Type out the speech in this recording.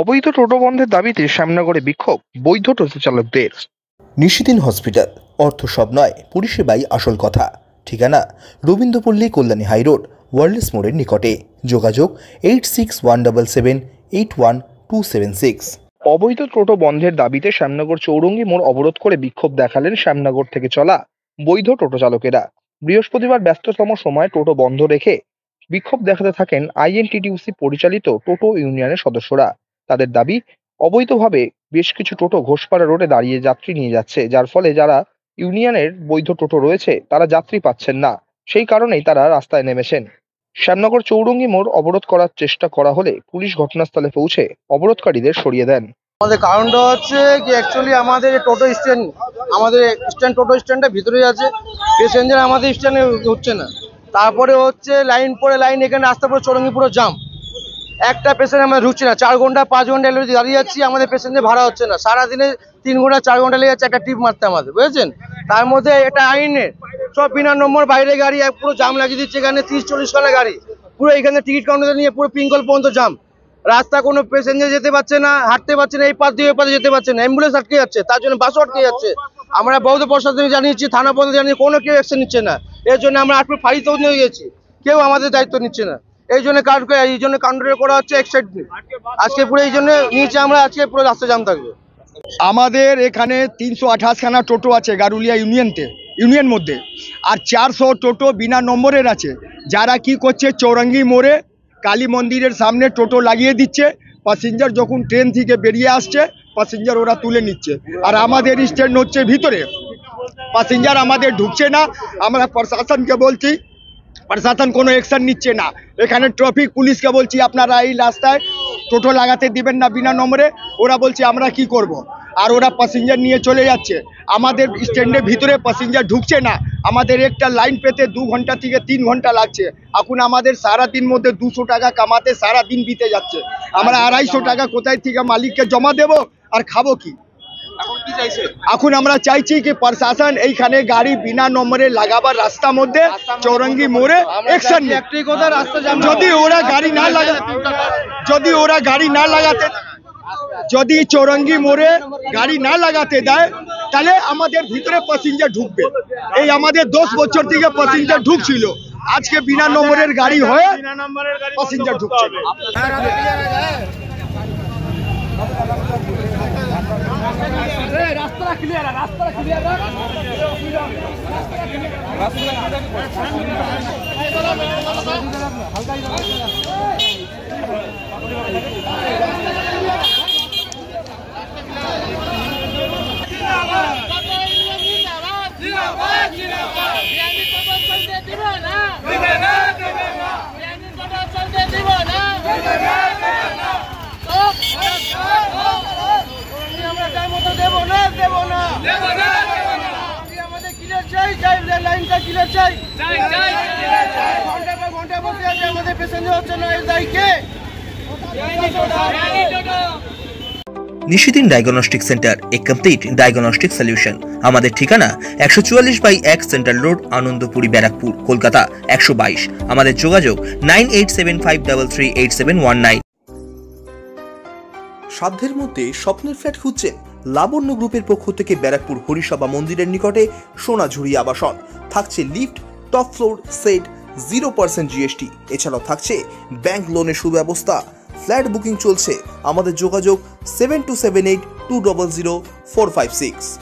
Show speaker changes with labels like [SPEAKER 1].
[SPEAKER 1] অবৈধ টোটো বন্ধের দাবিতে শ্যামনগরে বিক্ষোভ, বৈধ টোটো চালকদের।
[SPEAKER 2] নিশিদিন হসপিটাল, অর্থ সব নয়, পরিষেবাই আসল কথা। ঠিকানা রবীন্দ্রপল্লী, কল্যাণী হাইরোড, ওয়ার্ল্ডস মোড়ের নিকটে। যোগাযোগ 8617881276।
[SPEAKER 1] অবৈধ টোটো বন্ধের দাবিতে শ্যামনগর চৌরঙ্গি মোড় অবরোধ করে বিক্ষোভ দেখালেন শ্যামনগর থেকে চলা বৈধ টোটো চালকেরা। বৃহস্পতিবার ব্যস্ততম সময় টোটো বন্ধ রেখে বিক্ষোভ দেখাতে থাকেন আইএনটিটিউসি পরিচালিত টোটো ইউনিয়নের সদস্যরা। তাদের দাবি, অবৈধভাবে বেশ কিছু টোটো ঘোষপাড়া রোডে দাঁড়িয়ে যাত্রী নিয়ে যাচ্ছে, যার ফলে যারা ইউনিয়নের বৈধ টোটো রয়েছে তারা যাত্রী পাচ্ছেন না। সেই কারণেই তারা রাস্তায় নেমেছেন। শ্যামনগর চৌরঙ্গি মোড় অবরোধ করার চেষ্টা করা হলে পুলিশ ঘটনাস্থলে পৌঁছে অবরোধকারীদের সরিয়ে দেন।
[SPEAKER 3] আমাদের কারণটা হচ্ছে কি, অ্যাকচুয়ালি আমাদের টোটো স্ট্যান্ড, আমাদের টোটো স্ট্যান্ডটা ভিতরে আছে, প্যাসেঞ্জার আমাদের স্ট্যান্ডে হচ্ছে না। তারপরে হচ্ছে লাইন পরে লাইন, এখানে রাস্তা পুরো চৌরঙ্গি পুরো জাম, একটা পেশেন্ট আমরা ঢুকছে না। 4 ঘন্টা 5 ঘন্টা দাঁড়িয়ে যাচ্ছি, আমাদের পেশেন্টের ভাড়া হচ্ছে না। সারাদিনে 3 ঘন্টা 4 ঘন্টা লেগে যাচ্ছে একটা ট্রিপ মারতে আমাদের, বুঝেছেন। তার মধ্যে এটা আইনের সব বিনা নম্বর বাইরে গাড়ি পুরো জাম লাগিয়ে দিচ্ছে। এখানে 30-40 খানা গাড়ি পুরো এখানে টিকিট কাউন্টার নিয়ে পুরো পিঙ্কল পর্যন্ত জাম। রাস্তা কোনো প্যাসেঞ্জার যেতে পারছে না, হাঁটতে পারছে না, এই পাশ দিয়ে ওই পাশে যেতে পারছে না, অ্যাম্বুলেন্স আটকে যাচ্ছে, তার জন্য বাসও আটকে যাচ্ছে। আমরা বৌদ্ধ প্রশাসনে জানিয়েছি, থানা পর্যন্ত জানিয়ে, কোনো কেউ অ্যাকশন নিচ্ছে না। এর জন্য আমরা 8 ফুট ফাঁড়িতেও নিয়ে গেছি, কেউ আমাদের দায়িত্ব নিচ্ছে না। এই জন্য কাউন্টার করা হচ্ছে এক সাইড আজকে পুরো, এই জন্য নিচে আমরা আজকে পুরো রাস্তা জাম থাকবে।
[SPEAKER 4] আমাদের এখানে 328 খানা টোটো আছে গারুলিয়া ইউনিয়ন মধ্যে, আর 400 টোটো বিনা নম্বরের আছে। যারা কি করছে, চৌরঙ্গি মোড়ে কালী মন্দিরের সামনে টোটো লাগিয়ে দিচ্ছে। প্যাসেঞ্জার যখন ট্রেন থেকে বেরিয়ে আসছে, প্যাসেঞ্জার ওরা তুলে নিচ্ছে। আর আমাদের স্ট্যান্ড হচ্ছে ভিতরে, প্যাসেঞ্জার আমাদের ঢুকছে না। আমরা প্রশাসনকে বলছি, প্রশাসন কোনো অ্যাকশন নিচ্ছে না। এখানে ট্রাফিক পুলিশকে বলছি, আপনারা এই রাস্তায় টোটো লাগাতে দিবেন না বিনা নম্বরে। ওরা বলছে আমরা কি করব, আর ওরা প্যাসেঞ্জার নিয়ে চলে যাচ্ছে। আমাদের স্ট্যান্ডের ভিতরে প্যাসেঞ্জার ঢুকছে না। আমাদের একটা লাইন পেতে 2 ঘন্টা থেকে 3 ঘন্টা লাগছে। এখন আমাদের সারাদিন মধ্যে 200 টাকা কামাতে সারা দিন বিতে যাচ্ছে। আমরা 250 টাকা কোথায় থেকে মালিককে জমা দেব, আর খাবো কি? এখন আমরা চাইছি কি প্রশাসন এইখানে গাড়ি বিনা নম্বরে লাগাবার রাস্তার মধ্যে চৌরঙ্গি মোড়ে অ্যাকশন নিক। যদি ওরা গাড়ি না লাগাতে, যদি চৌরঙ্গি মোড়ে গাড়ি না লাগাতে দেয়, তাহলে আমাদের ভিতরে প্যাসেঞ্জার ঢুকবে। এই আমাদের 10 বছর থেকে প্যাসেঞ্জার ঢুকছিল, আজকে বিনা নম্বরের গাড়ি হয়ে প্যাসেঞ্জার ঢুকছে।
[SPEAKER 5] রাস্তা ক্লিয়ার, রাস্তা ক্লিয়ার।
[SPEAKER 2] নিশিদিন ডায়াগনস্টিক সেন্টার, এ কমপ্লিট ডায়াগনস্টিক সলিউশন। আমাদের ঠিকানা 144/1 সেন্ট্রাল রোড, আনন্দপুরি, ব্যারাকপুর, কলকাতা 122। আমাদের যোগাযোগ 9875338719। সাধ্যের মধ্যে স্বপ্নের ফ্ল্যাট খুঁজছেন? লাবণ্য গ্রুপের পক্ষ থেকে ব্যারাকপুর হরিসভা মন্দিরের নিকটে সোনাঝুরি আবাসন। থাকছে lift, top floor, set, 0% GST। এছাড়াও থাকছে ব্যাংক লোনের সুব্যবস্থা। ফ্ল্যাট বুকিং চলছে। আমাদের যোগাযোগ 7278200456।